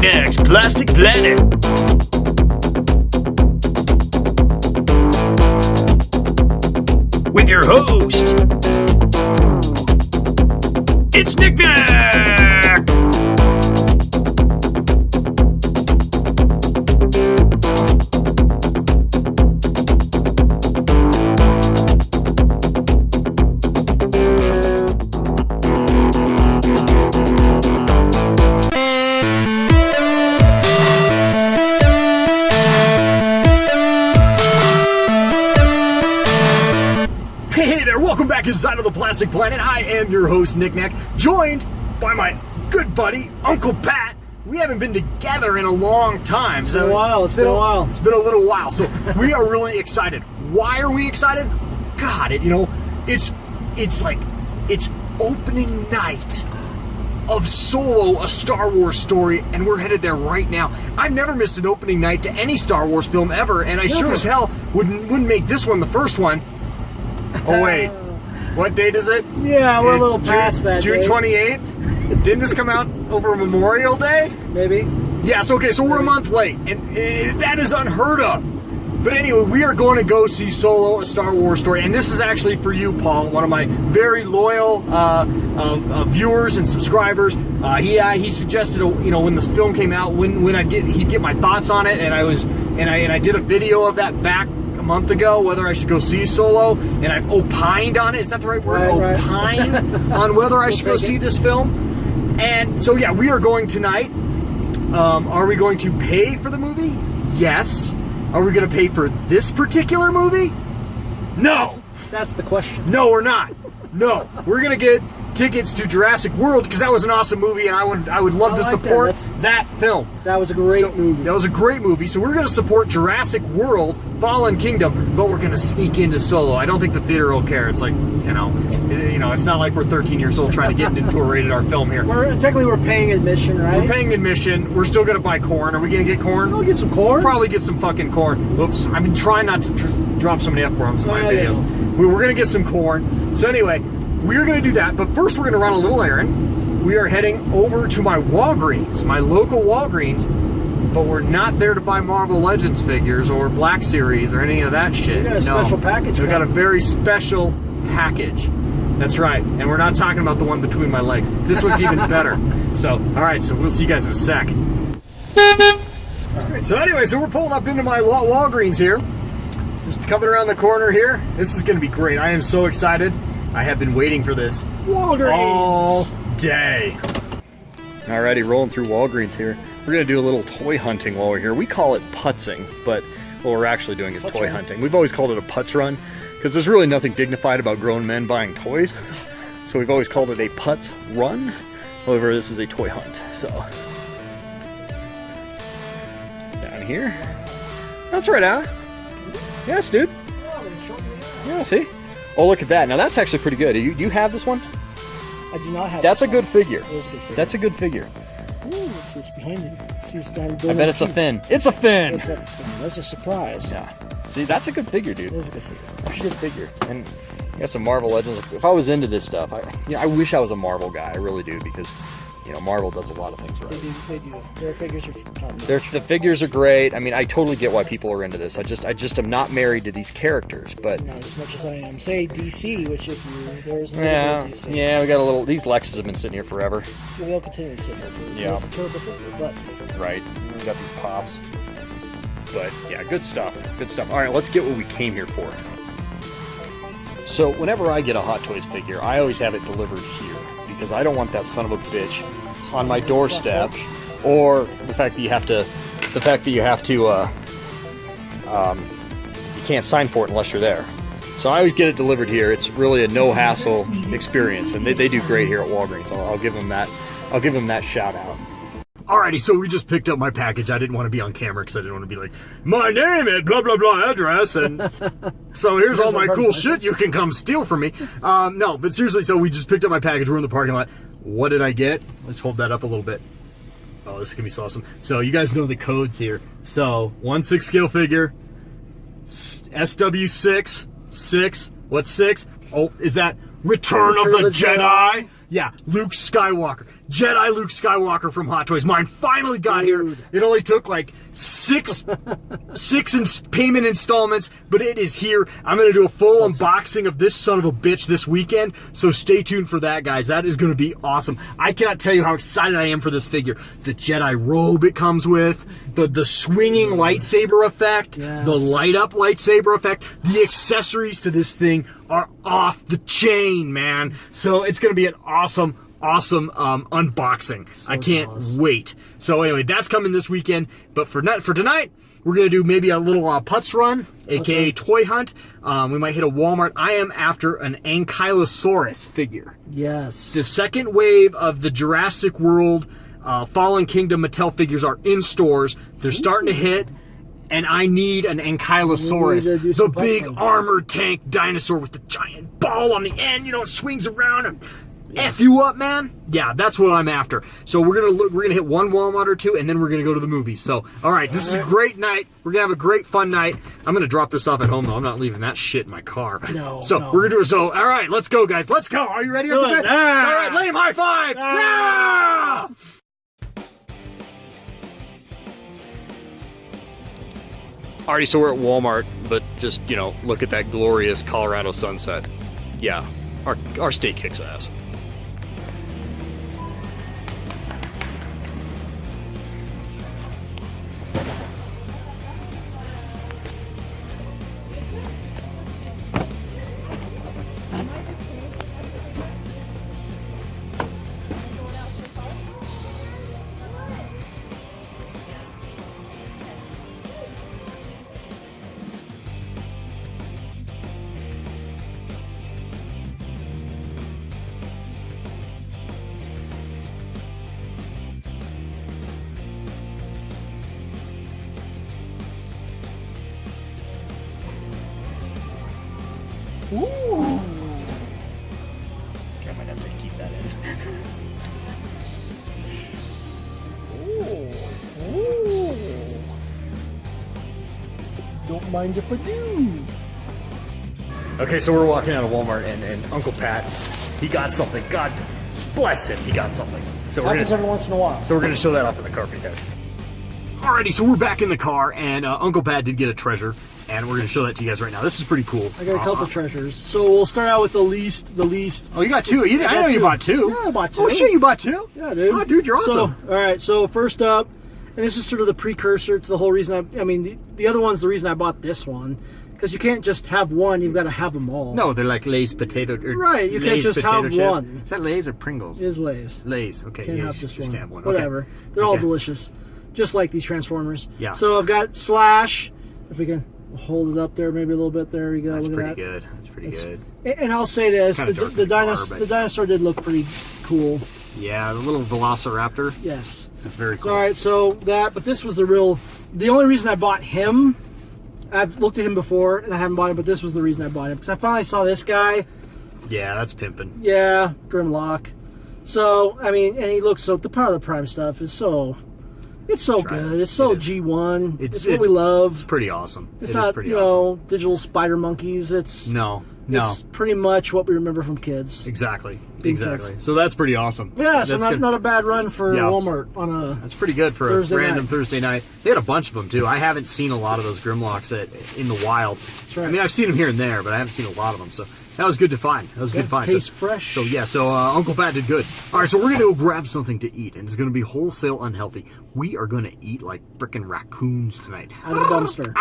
Knick-Knack's Plastic Planet. With your host, it's Knick-Knack! Welcome back inside of the Plastic Planet. I am your host, Knick-Knack, joined by my good buddy, Uncle Pat. We haven't been together in a long time. It's been a while. It's been a little while. So we are really excited. Why are we excited? God, it's opening night of Solo, a Star Wars story, and we're headed there right now. I've never missed an opening night to any Star Wars film ever, and I sure as hell wouldn't make this one the first one. Oh wait, what date is it? Yeah, we're a little past that. June 28th? Didn't this come out over Memorial Day? Maybe. Yes, okay, so we're a month late, and that is unheard of. But anyway, we are going to go see Solo, a Star Wars story, and this is actually for you, Paul, one of my very loyal viewers and subscribers. He suggested, when this film came out, he'd get my thoughts on it, and I did a video of that back a month ago, whether I should go see Solo, and I've opined on it. Is that the right word? Right. Opine on whether I should go see this film. And so yeah, we are going tonight. Are we going to pay for the movie? Yes. Are we going to pay for this particular movie? No. That's the question. No, we're not. No, we're going to get tickets to Jurassic World because that was an awesome movie, and I would love to support that film. That was a great movie. That was a great movie. So we're going to support Jurassic World, Fallen Kingdom, but we're going to sneak into Solo. I don't think the theater will care. It's like, it's not like we're 13 years old trying to get into a rated R film here. Technically we're paying admission, right? We're paying admission. We're still going to buy corn. Are we going to get corn? We'll get some corn. We'll probably get some fucking corn. Oops. I've been trying not to drop so many F-bombs in my videos. Yeah. We're going to get some corn. So anyway, we're going to do that, but first we're going to run a little errand. We are heading over to my Walgreens, my local Walgreens, but we're not there to buy Marvel Legends figures or Black Series or any of that shit. We got a special package. We got a very special package. That's right, and we're not talking about the one between my legs. This one's even better. So, all right, so we'll see you guys in a sec. So anyway, so we're pulling up into my Walgreens here. Just coming around the corner here. This is going to be great. I am so excited. I have been waiting for this Walgreens all day. Alrighty, rolling through Walgreens here. We're going to do a little toy hunting while we're here. We call it putzing, but what we're actually doing is toy hunting. We've always called it a putz run because there's really nothing dignified about grown men buying toys. So we've always called it a putz run. However, this is a toy hunt. So, down here. That's right, huh? Yes, dude. Yeah, see? Oh, look at that. Now, that's actually pretty good. Do you have this one? I do not have That's a good figure. That is a good figure. That's a good figure. Ooh, what's behind it? I bet it's a fin. It's a fin! It's a fin. That's a surprise. Yeah. See, that's a good figure, dude. It is a good figure. That's a good figure. And you got some Marvel Legends. If I was into this stuff, I wish I was a Marvel guy. I really do, because Marvel does a lot of things right. They do. Their figures are top-notch. The figures are great. I mean, I totally get why people are into this. I just am not married to these characters, but not as much as I am. Say DC, which there's no DC. Yeah, we got a little. These Lexus have been sitting here forever. Yeah, they'll continue to sit here. Yeah. It's a turbo figure, but right. We got these pops. But yeah, good stuff. Good stuff. All right, let's get what we came here for. So whenever I get a Hot Toys figure, I always have it delivered here because I don't want that son of a bitch on my doorstep, or the fact that you can't sign for it unless you're there. So I always get it delivered here. It's really a no hassle experience, and they do great here at Walgreens. I'll give them that. I'll give them that shout out. Alrighty, so we just picked up my package. I didn't want to be on camera because I didn't want to be like, my name at blah blah blah address, and so here's all my cool shit you can come steal from me. No, but seriously, so we just picked up my package. We're in the parking lot. What did I get? Let's hold that up a little bit. Oh, this is gonna be so awesome. So you guys know the codes here. So 1/6 scale figure, SW6, 6. What's 6? Oh, is that Return of the Jedi? Yeah, Luke Skywalker. Jedi Luke Skywalker from Hot Toys. Mine finally got here. It only took like six payment installments, but it is here. I'm going to do a full unboxing of this son of a bitch this weekend, so stay tuned for that, guys. That is going to be awesome. I cannot tell you how excited I am for this figure. The Jedi robe it comes with, the swinging lightsaber effect, the light up lightsaber effect, the accessories to this thing are off the chain, man. So it's going to be an awesome unboxing. I can't wait. So anyway, that's coming this weekend. But for tonight, we're going to do maybe a little putz run, aka toy hunt. We might hit a Walmart. I am after an Ankylosaurus figure. Yes. The second wave of the Jurassic World Fallen Kingdom Mattel figures are in stores. They're starting to hit. And I need an Ankylosaurus, the big armored tank dinosaur with the giant ball on the end. You know, it swings around and F you up, man. Yeah, that's what I'm after. So we're gonna hit one Walmart or two, and then we're gonna go to the movies. So, all right, this is a great night. We're gonna have a great fun night. I'm gonna drop this off at home though. I'm not leaving that shit in my car. No. So we're gonna do it. So, all right, let's go, guys. Let's go. Are you ready? All right, lame high five. Yeah! Alrighty, so we're at Walmart, but just, you know, look at that glorious Colorado sunset. Yeah, our state kicks ass. Ooh. Okay, I might have to keep that in. Ooh. Don't mind if I do. Okay, so we're walking out of Walmart, and Uncle Pat, he got something. God bless him, he got something. So Happens every once in a while. So we're gonna show that off in the car for you guys. Alrighty, so we're back in the car, and Uncle Pat did get a treasure, and we're gonna show that to you guys right now. This is pretty cool. I got a couple treasures. So we'll start out with the least. Oh, you got two? I know you bought two. Yeah, I bought two. Oh shit, you bought two? Yeah, dude. Oh, dude, you're awesome. So, all right, so first up, and this is sort of the precursor to the whole reason I mean, the other one's the reason I bought this one. Because you can't just have one, you've got to have them all. No, they're like Lay's potato. Right, you can't just have one. Is that Lay's or Pringles? It is Lay's. Lay's, okay. Can't yeah, have just one. have one. Whatever. Okay. They're all delicious. Just like these Transformers. Yeah. So I've got Slash. If we can hold it up there, maybe a little bit. There we go. That's Look pretty at that. good. That's pretty good. And I'll say this: the dinosaur did look pretty cool. Yeah, the little Velociraptor. Yes. That's very cool. All right, so that, but this was the only reason I bought him. I've looked at him before and I haven't bought him, but this was the reason I bought him because I finally saw this guy. Yeah, that's pimping. Yeah, Grimlock. So I mean, and he looks so. The Power of the Prime stuff is so. It's so good. It's so G1. It's what we love. It's pretty awesome. It's not, you know, digital spider monkeys. It's It's pretty much what we remember from kids. Exactly. Kids. So that's pretty awesome. Yeah, so not a bad run for Walmart on a. That's pretty good for a random Thursday night. They had a bunch of them too. I haven't seen a lot of those Grimlocks in the wild. That's right. I mean, I've seen them here and there, but I haven't seen a lot of them. So that was good to find. Taste fresh. So yeah, Uncle Pat did good. All right, so we're gonna go grab something to eat, and it's gonna be wholesale unhealthy. We are gonna eat like frickin' raccoons tonight. Out of the dumpster.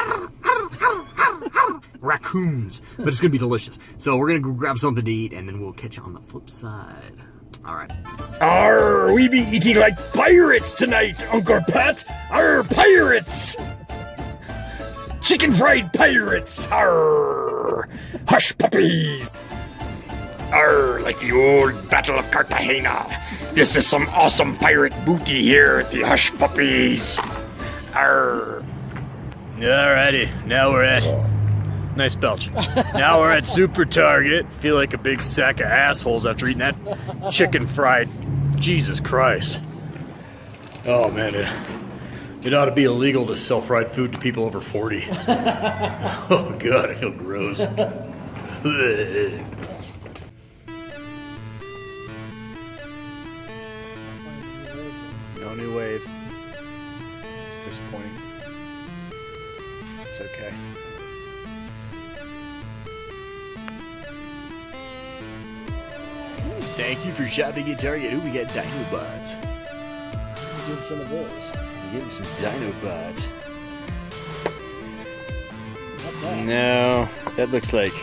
Raccoons, but it's gonna be delicious. So we're gonna go grab something to eat, and then we'll catch you on the flip side. All right. Arr, we be eating like pirates tonight, Uncle Pat. Arr, pirates. Chicken fried pirates. Arr, hush puppies. Arr, like the old Battle of Cartagena. This is some awesome pirate booty here at the Hush Puppies. Arr. Alrighty, now we're at... Nice belch. Now we're at Super Target. Feel like a big sack of assholes after eating that chicken fried. Jesus Christ. Oh man, it ought to be illegal to sell fried food to people over 40. Oh god, I feel gross. disappointing. It's okay. Thank you for shopping at Target. Ooh, we got Dinobots. We're getting some of those. We're getting some Dinobots. Not bad. No, that looks like...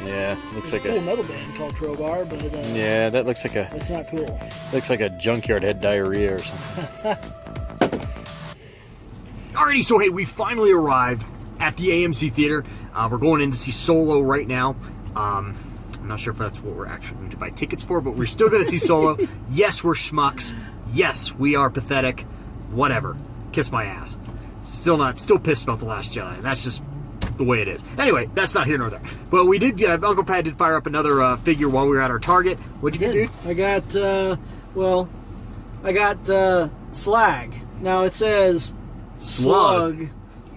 Yeah, looks like There's a cool metal band called Crowbar, but yeah, that looks like a... it's not cool. Looks like a junkyard had diarrhea or something. Alrighty, so hey, we finally arrived at the AMC Theater. We're going in to see Solo right now. I'm not sure if that's what we're actually going to buy tickets for, but we're still going to see Solo. Yes, we're schmucks. Yes, we are pathetic. Whatever. Kiss my ass. Still pissed about The Last Jedi. That's just the way it is. Anyway, that's not here nor there. But we did, Uncle Pat did fire up another figure while we were at our Target. What'd you get, dude? I got Slag. Now it says Slug.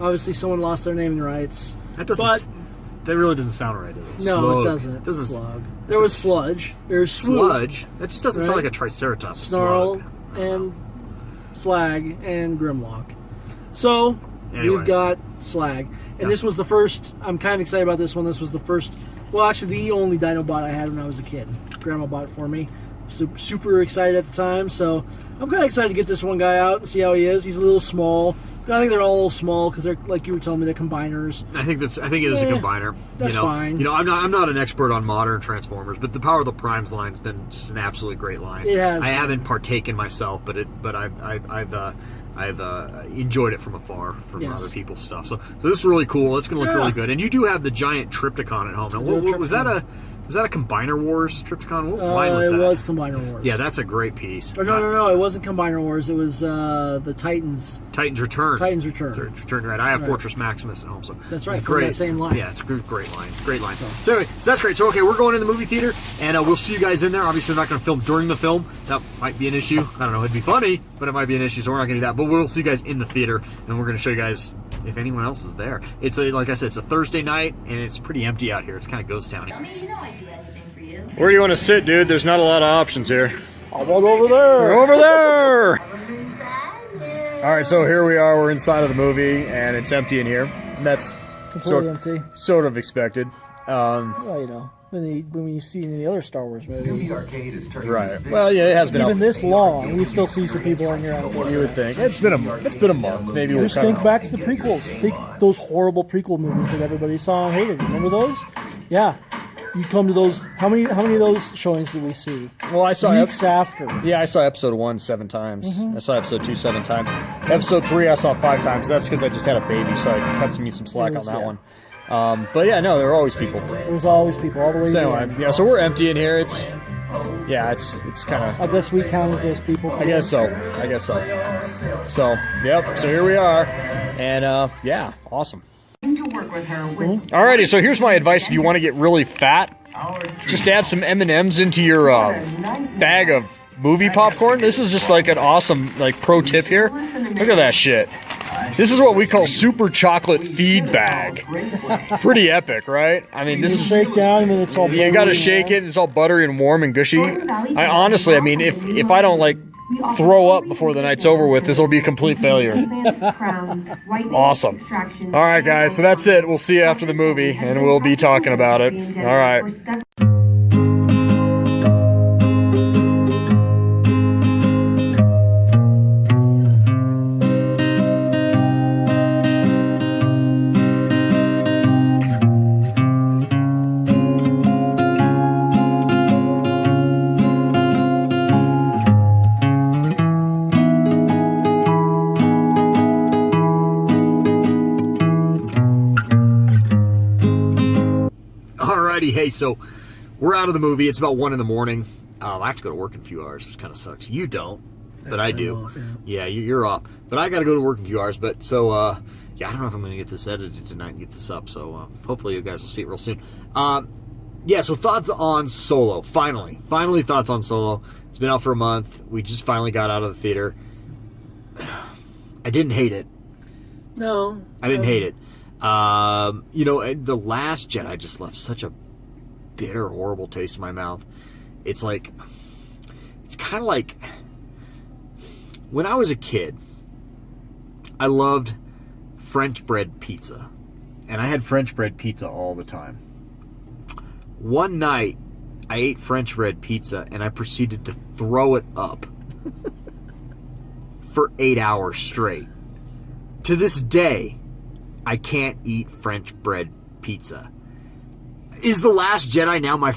Obviously someone lost their naming rights. That really doesn't sound right, does it? No, Slug. it doesn't. Doesn't Slug. There was Sludge. There's Swoop, Sludge? That just doesn't sound like a Triceratops. Snarl, Slug. and Slag, and Grimlock. So, Anyway. we've got Slag. And this was the first, I'm kind of excited about this one. This was the first, well, actually the only Dinobot I had when I was a kid. Grandma bought it for me. Super excited at the time, so I'm kind of excited to get this one guy out and see how he is. He's a little small. I think they're all a little small because they're, like you were telling me, they're combiners. I think it is a combiner. That's fine. You know, I'm not an expert on modern Transformers, but the Power of the Primes line's been just an absolutely great line. It has. I haven't partaken myself, but I've enjoyed it from afar from other people's stuff. So this is really cool. It's going to look really good. And you do have the giant Trypticon at home. Now, was that a Combiner Wars Trypticon? What line was that? It was Combiner Wars. Yeah, that's a great piece. Or no, it wasn't Combiner Wars. It was the Titans. Titans Return. Titans Return. Return, right. I have Fortress Maximus at home, so that's right. It's From great. that same line. Yeah, it's a great line. Great line. So anyway, so that's great. So okay, we're going in the movie theater, and we'll see you guys in there. Obviously, we're not going to film during the film. That might be an issue. I don't know. It'd be funny, but it might be an issue, so we're not going to do that. But we'll see you guys in the theater, and we're going to show you guys if anyone else is there. It's like I said, it's a Thursday night, and it's pretty empty out here. It's kind of ghost towny. Where do you want to sit, dude? There's not a lot of options here. How about over there? We're over there! Alright, so here we are. We're inside of the movie, and it's empty in here. And that's completely empty. Sort of expected. Well, you know, when you see any other Star Wars movie. Right. Well, yeah, it has been even this long. You'd still see some people in here. You would think. It's been a month. Maybe we'll just think back to the prequels. Those horrible prequel movies that everybody saw and hated. Remember those? Yeah. You come to those. How many of those showings did we see? Well, I saw weeks after. Yeah, I saw episode 1 7 times. I saw episode 2 7 times. Episode 3 I saw 5 times. That's because I just had a baby, so I cut me some slack on that one. But yeah, no, there are always people. There's always people all the way. So anyway, yeah, so we're empty in here. It's kind of. I guess we count as those people. I guess so. So yep. So here we are, and yeah, awesome. To work with her with Alrighty, so here's my advice: if you want to get really fat, just add some M&Ms into your bag of movie popcorn. This is just like an awesome pro tip here. Look at that shit. This is what we call super chocolate feed bag. Pretty epic, right? I mean, this is shake down and then it's all. You got to shake it. It's all buttery and warm and gushy. I honestly, I mean, if I don't throw up before the night's over with, this will be a complete failure. Awesome. All right, guys. So that's it. We'll see you after the movie, and we'll be talking about it. All right. Hey, so we're out of the movie. It's about 1 in the morning. I have to go to work in a few hours, which kind of sucks. You don't, but I do. Yeah, you're off. But I got to go to work in a few hours. But so, yeah, I don't know if I'm going to get this edited tonight and get this up. So hopefully you guys will see it real soon. Yeah, so thoughts on Solo. Finally thoughts on Solo. It's been out for a month. We just finally got out of the theater. I didn't hate it. No. I didn't hate it. You know, The Last Jedi just left such a bitter, horrible taste in my mouth. It's kind of like when I was a kid, I loved French bread pizza. And I had French bread pizza all the time. One night, I ate French bread pizza and I proceeded to throw it up for 8 hours straight. To this day, I can't eat French bread pizza. Is The Last Jedi now my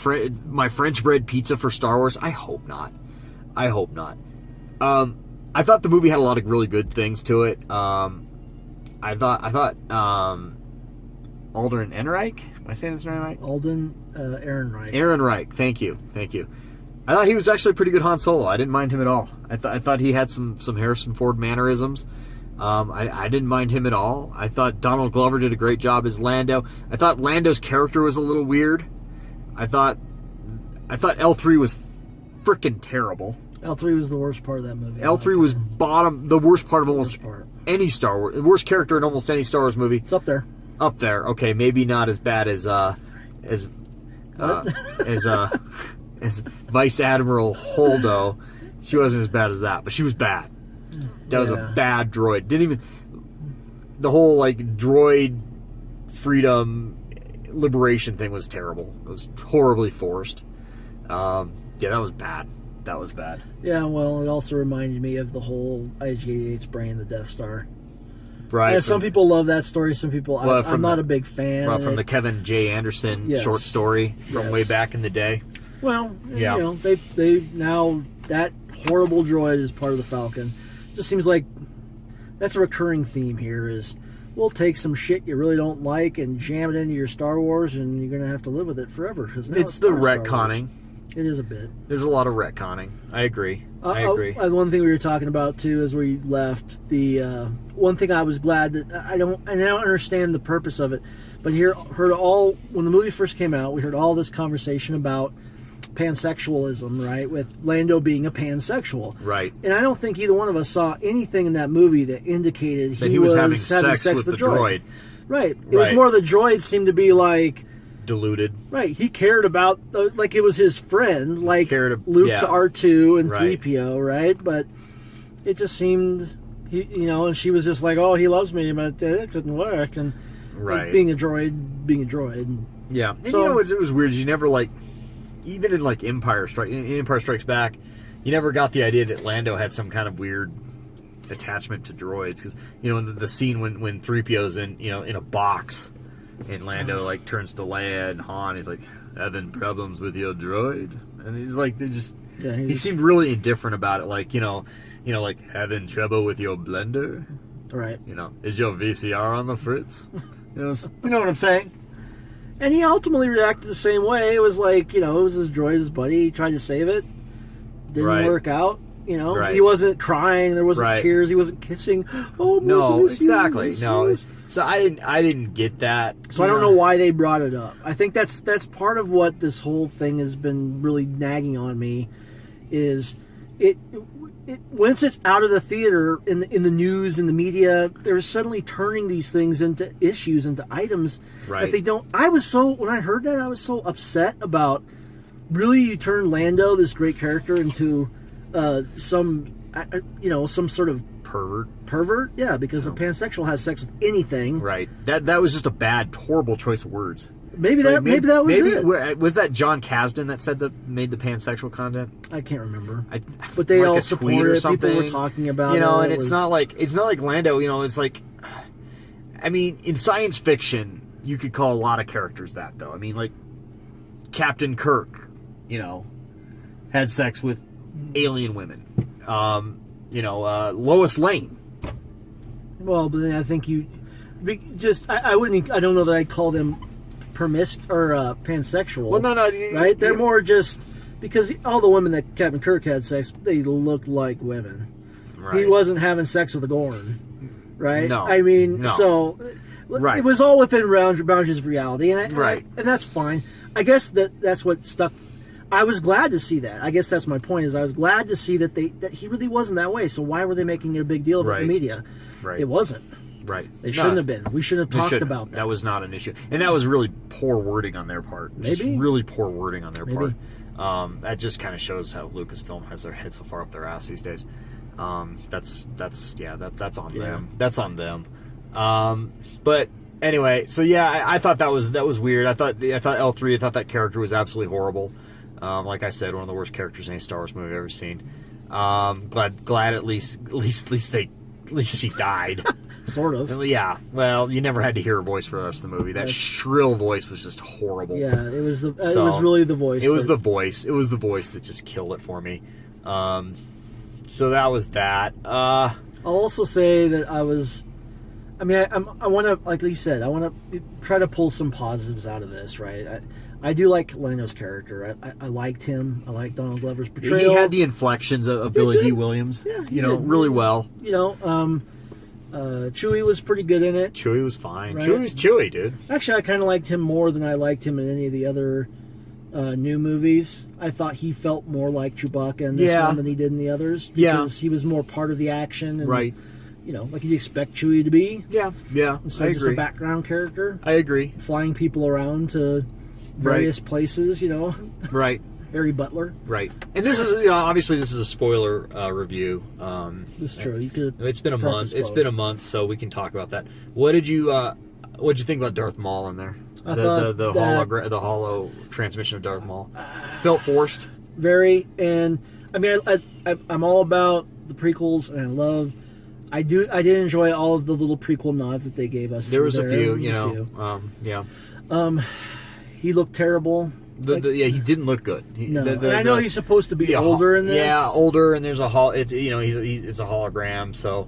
French bread pizza for Star Wars? I hope not. I hope not. I thought the movie had a lot of really good things to it. I thought Alden Ehrenreich. Am I saying this right? Alden Ehrenreich. Ehrenreich. Thank you. I thought he was actually a pretty good Han Solo. I didn't mind him at all. I thought he had some Harrison Ford mannerisms. I didn't mind him at all. I thought Donald Glover did a great job as Lando. I thought Lando's character was a little weird. I thought L3 was freaking terrible. L3 was the worst part of that movie. L3 was the worst part of almost any Star Wars. The worst character in almost any Star Wars movie. It's up there. Up there. Okay, maybe not as bad as Vice Admiral Holdo. She wasn't as bad as that, but she was bad. That was a bad droid. The whole like droid freedom liberation thing was terrible. It was horribly forced. That was bad. That was bad. Yeah, well, it also reminded me of the whole IG-88 spraying the Death Star. Right. And some people love that story. Some people, I'm not a big fan. Well, from the Kevin J. Anderson short story from way back in the day. Well, you know, they now that horrible droid is part of the Falcon. Just seems like that's a recurring theme here. Is we'll take some shit you really don't like and jam it into your Star Wars, and you're gonna have to live with it forever. Because it's the retconning. It is a bit. There's a lot of retconning. I agree. I agree. One thing we were talking about too as we left, the one thing I was glad that I don't understand the purpose of it, but when the movie first came out, we heard all this conversation about pansexualism, right? With Lando being a pansexual, right? And I don't think either one of us saw anything in that movie that indicated that he was having sex with the droid. Right. It was more the droid seemed to be like deluded. Right. He cared about like it was his friend, like Luke to R2 and 3PO, right? But it just seemed and she was just like, "Oh, he loves me," but it couldn't work, and like, being a droid. Yeah. And so it was weird. You never even in like Empire Strikes Back, you never got the idea that Lando had some kind of weird attachment to droids, because in the scene when 3PO's in a box and Lando like turns to Leia and Han, he's like, "Having problems with your droid?" And he's like, he seemed really indifferent about it, like like having trouble with your blender, right? Is your VCR on the fritz? You know what I'm saying? And he ultimately reacted the same way. It was like, it was his droid, his buddy. He tried to save it. Didn't work out. He wasn't crying. There wasn't tears. He wasn't kissing. Oh, no, exactly. No, so I didn't get that. So I don't know why they brought it up. I think that's part of what this whole thing has been really nagging on me. Is it once it's out of the theater in the news, in the media, they're suddenly turning these things into issues, into items that they don't. When I heard that, I was so upset about. Really, you turn Lando, this great character, into some sort of pervert. Yeah, because a pansexual has sex with anything. Right. That was just a bad, horrible choice of words. Maybe that was it. Was that John Kasdan that made the pansexual content? I can't remember. But they all supported it. People were talking about it. And it's not like Lando. It's like, I mean, in science fiction, you could call a lot of characters that, though. I mean, like Captain Kirk, had sex with alien women. Lois Lane. Well, but then I think I wouldn't. I don't know that I'd call them pansexual. Well, no, right? They're more just because all the women that Captain Kirk had sex, they looked like women. Right. He wasn't having sex with a Gorn, right? No, I mean, no. So it was all within boundaries of reality, and that's fine. I guess that's what stuck. I was glad to see that. I guess that's my point. Is I was glad to see that he really wasn't that way. So why were they making it a big deal about the media? Right. It wasn't. Right. They shouldn't have been. We shouldn't have talked about that. That was not an issue. And that was really poor wording on their part. Maybe. Just really poor wording on their part. That just kind of shows how Lucasfilm has their head so far up their ass these days. That's on them. That's on them. But anyway, so yeah, I thought that was weird. I thought L3. I thought that character was absolutely horrible. Like I said, one of the worst characters in any Star Wars movie I've ever seen. Glad at least she died. Sort of. Yeah. Well, you never had to hear her voice for the rest of the movie. That shrill voice was just horrible. Yeah, it was it was really the voice. It was the voice. It was the voice that just killed it for me. So that was that. I'll also say that I want to, like you said, I want to try to pull some positives out of this, right? I do like Lano's character. I liked him. I liked Donald Glover's portrayal. He had the inflections of Billy D. Williams. Yeah, really well. Chewie was pretty good in it. Chewie was fine. Right? Chewie was Chewie, dude. Actually, I kind of liked him more than I liked him in any of the other new movies. I thought he felt more like Chewbacca in this one than he did in the others. Because he was more part of the action. And, right. Like you'd expect Chewie to be. Yeah. Instead of just a background character. I agree. Flying people around to various places, Right. Harry Butler. Right. And this is, obviously this is a spoiler review. This is true. You could. It's been a month. It's been a month, so we can talk about that. What did you think about Darth Maul in there? The hollow transmission of Darth Maul felt forced. Very, and I mean, I'm all about the prequels, and I did enjoy all of the little prequel nods that they gave us. There was a few, He looked terrible. He didn't look good. I know he's supposed to be older in this. Yeah, older, and there's it's a hologram, so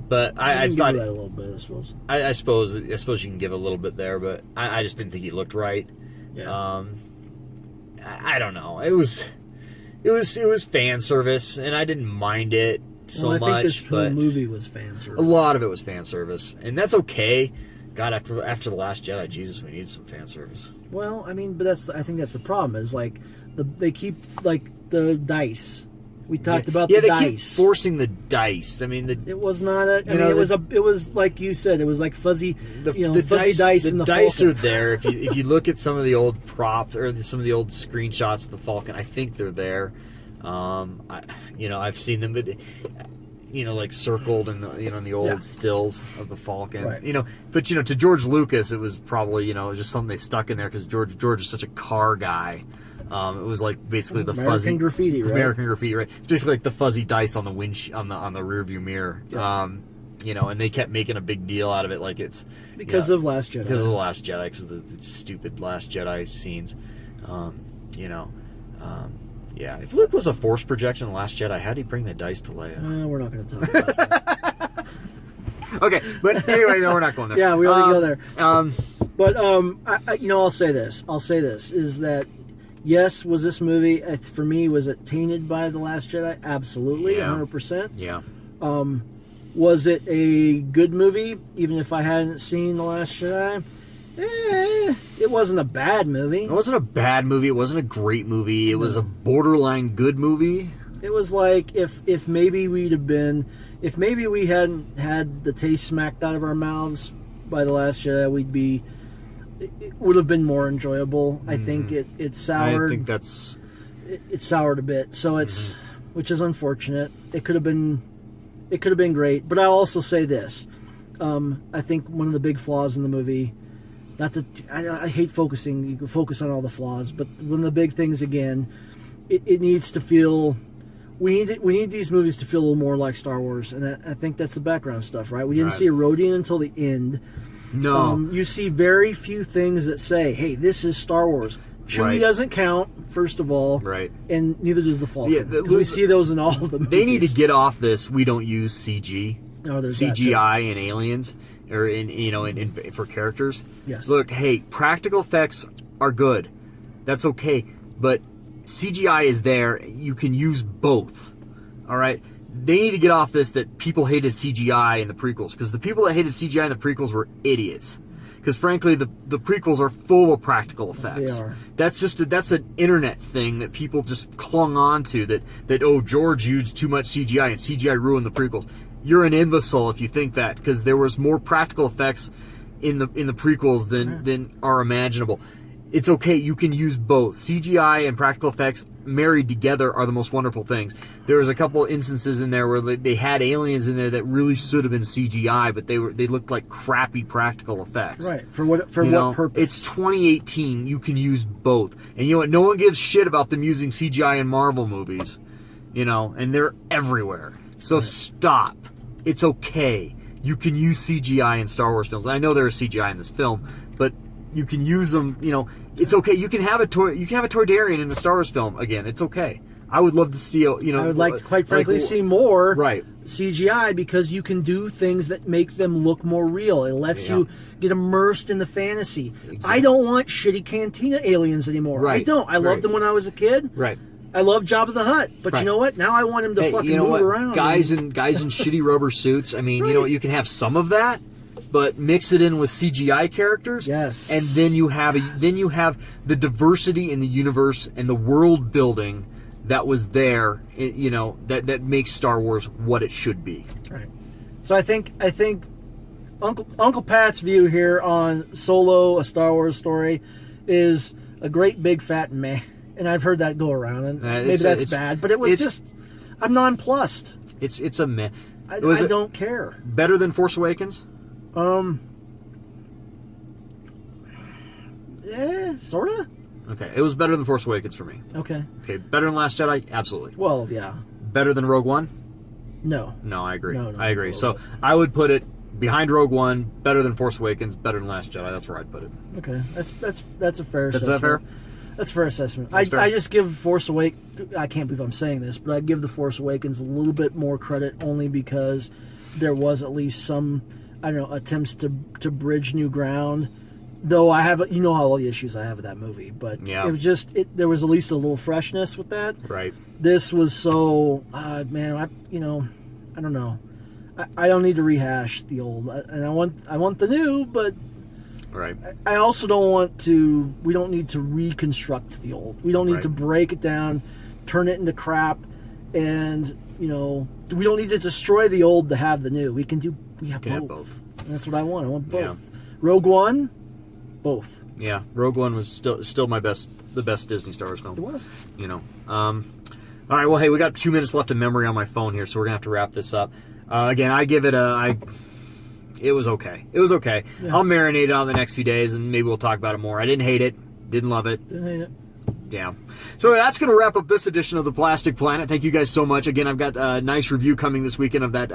But I thought that a little bit, I suppose. I suppose you can give a little bit there, but I just didn't think he looked right. Yeah. I don't know. It was fan service, and I didn't mind it so much. I think this but whole movie was fan service. A lot of it was fan service, and that's okay. God, after the Last Jedi, Jesus, we need some fan service. Well, I mean, but I think that's the problem. Is like they keep the dice. We talked about the dice. Yeah, they keep forcing the dice. I mean, it was not a. It was like you said. It was like fuzzy. Fuzzy dice. The dice are there. If you look at some of the old props or some of the old screenshots of the Falcon, I think they're there. I've seen them, but like circled in the old stills of the Falcon. Right. But to George Lucas, it was probably just something they stuck in there because George is such a car guy. It was like basically the American graffiti, right? American graffiti, right? It's basically like the fuzzy dice on the on the rearview mirror. Yeah. And they kept making a big deal out of it, like it's because of Last Jedi. Because of the Last Jedi, because of the stupid Last Jedi scenes. Yeah. If Luke was a Force projection in the Last Jedi, how did he bring the dice to Leia? We're not going to talk about that. Okay, but anyway, no, we're not going there. Yeah, we already go there. But I'll say this. Is that yes, was this movie for me? Was it tainted by the Last Jedi? Absolutely, 100%. Yeah. Was it a good movie? Even if I hadn't seen the Last Jedi, it wasn't a bad movie. It wasn't a bad movie. It wasn't a great movie. It was a borderline good movie. It was like if maybe we hadn't had the taste smacked out of our mouths by the Last Jedi, it would have been more enjoyable. I think it soured. I think that's it soured a bit. So it's which is unfortunate. It could have been great. But I'll also say this. I think one of the big flaws in the movie. I hate focusing. You can focus on all the flaws, but one of the big things again, it needs to feel. We need these movies to feel a little more like Star Wars, and I think that's the background stuff, right? We didn't see a Rodian until the end. No, you see very few things that say, "Hey, this is Star Wars." Chewie doesn't count, first of all, right? And neither does the Falcon. Yeah, because we see those in all of the movies. They need to get off this. We don't use CG. No, there's CGI and aliens, or for characters. Yes. Look, hey, practical effects are good. That's okay, but CGI is there. You can use both. All right. They need to get off this that people hated CGI in the prequels, because the people that hated CGI in the prequels were idiots. Because frankly, the prequels are full of practical effects. They are. That's an internet thing that people just clung on to. That George used too much CGI and CGI ruined the prequels. You're an imbecile if you think that, because there was more practical effects in the prequels than are imaginable. It's okay. You can use both. CGI and practical effects married together are the most wonderful things. There was a couple instances in there where they had aliens in there that really should have been CGI, but they looked like crappy practical effects. Right. For what purpose? It's 2018. You can use both. And you know what? No one gives shit about them using CGI in Marvel movies. And they're everywhere. So stop. It's okay. You can use CGI in Star Wars films. I know there is CGI in this film, but you can use them. It's okay. You can have a Toydarian in a Star Wars film again. It's okay. I would love to see. I would like to, quite frankly, see more right. CGI, because you can do things that make them look more real. It lets you get immersed in the fantasy. Exactly. I don't want shitty Cantina aliens anymore. Right. I don't. I loved them when I was a kid. Right. I love Jabba the Hutt, but you know what? Now I want him to fucking move around. Guys in shitty rubber suits. I mean, you can have some of that, but mix it in with CGI characters. Yes. And then you have the diversity in the universe and the world building that was there. That makes Star Wars what it should be. Right. So I think Uncle Pat's view here on Solo: A Star Wars Story is a great big fat meh. And I've heard that go around, and maybe that's bad, but it was just, I'm nonplussed. It's a meh. I don't care. Better than Force Awakens? Yeah, sorta. Okay, it was better than Force Awakens for me. Okay. Okay, better than Last Jedi? Absolutely. Well, yeah. Better than Rogue One? No. No, I agree. No, I agree. So I would put it behind Rogue One, better than Force Awakens, better than Last Jedi. That's where I'd put it. Okay, that's a fair assessment. Is that fair? That's a fair assessment. I just give Force Awakens, I can't believe I'm saying this, but I give The Force Awakens a little bit more credit only because there was at least some, attempts to bridge new ground. Though I have, all the issues I have with that movie, but it was just, there was at least a little freshness with that. Right. This was so, man, I don't know. I don't need to rehash the old, and I want the new, but right. I also don't want to. We don't need to reconstruct the old. We don't need to break it down, turn it into crap, and we don't need to destroy the old to have the new. We have both. And that's what I want. I want both. Yeah. Rogue One, both. Yeah, Rogue One was still the best Disney Star Wars film. It was. All right. Well, hey, we got 2 minutes left of memory on my phone here, so we're gonna have to wrap this up. Again, I give it It was okay. It was okay. Yeah. I'll marinate it on the next few days, and maybe we'll talk about it more. I didn't hate it. Didn't love it. Didn't hate it. Yeah. So that's going to wrap up this edition of the Plastic Planet. Thank you guys so much. Again, I've got a nice review coming this weekend of that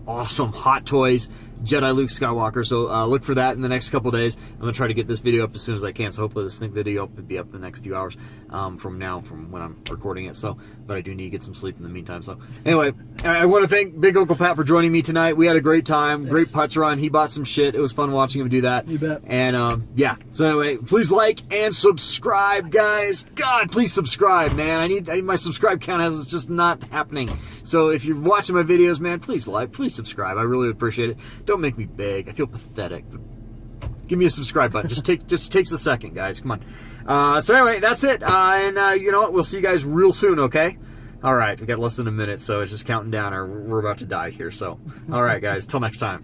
awesome Hot Toys Jedi Luke Skywalker. So look for that in the next couple days. I'm going to try to get this video up as soon as I can. So hopefully this video will be up in the next few hours from when I'm recording it. So, but I do need to get some sleep in the meantime. So anyway, I want to thank Big Uncle Pat for joining me tonight. We had a great time. Thanks. Great putts run. He bought some shit. It was fun watching him do that. You bet. And yeah. So anyway, please like and subscribe, guys. God, please subscribe, man. I need my subscribe count it's just not happening. So if you're watching my videos, man, please please subscribe. I really appreciate it. Don't make me beg. I feel pathetic. But give me a subscribe button. Just takes a second, guys. Come on. So anyway, that's it. And you know what? We'll see you guys real soon. Okay. All right. We got less than a minute, so it's just counting down, or we're about to die here. So, all right, guys. Till next time.